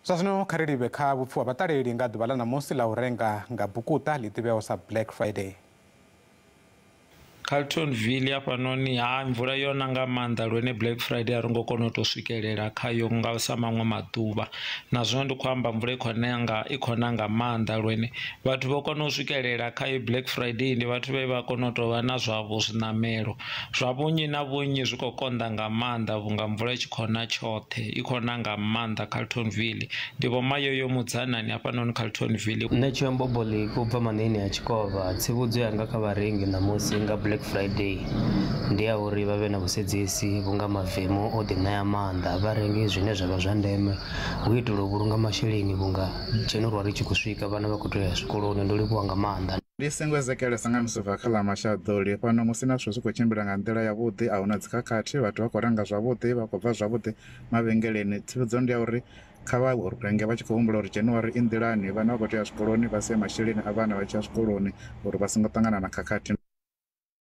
Sasno khariri bekha bupfu batareli nga dubala na mosi la urenga nga bukuta litibeo sa Black Friday. Carltonville panoni mvura yona nga maanḓa lwene Black Friday aringo kona to swikelela khayo nga sa maṅwe maḓuvha nazwo ndi khou amba mvula ikhona nga maanḓa lwene vhathu vho kona u swikelela khayo Black Friday ndi vhathu vha kona to vha na zwavho zwinamelo zwa vhunyi na vhunyi zwi khou konḓa nga maanḓa vhunga mvula ikhona tshoṱhe ikhona nga maanḓa Carltonville ndi vho mayoyo mudzanani hafhanoni Carltonville. Nṋe Tshiamboboli kubva manini ya Tshikova tsivhudzo yanga kha vharengi namusi nga Black Friday ndi ya uri vha vhe na vhusedzisi vhunga mavemu o ḓi ṋea maanḓa vharengi zwine zwa vha zwa ndeme u itela u vhulunga masheleni vhunga January tshi khou swika vhana vha khou tea u ya zwikoloni ndo livhuwa nga maanḓa. Ndi singo Ezekielesa nga Musuva kha ḽa Mashaḓoli fhano musi na zwithu zwi khou tshimbila nga nḓila yavhuḓi a huna dzikhakhathi vhathu vha khou renga zwavhuḓi vha khou bva zwavhuḓi mavhengeleni tsivhudzo ndi ya uri kha vha renge vha tshi khou humbula uri January i nḓilani vhana vha khou tea zwikoloni vha sie masheleni a vhana vha tshi ya zwikoloni uri vha songo ṱangana na khakhathi.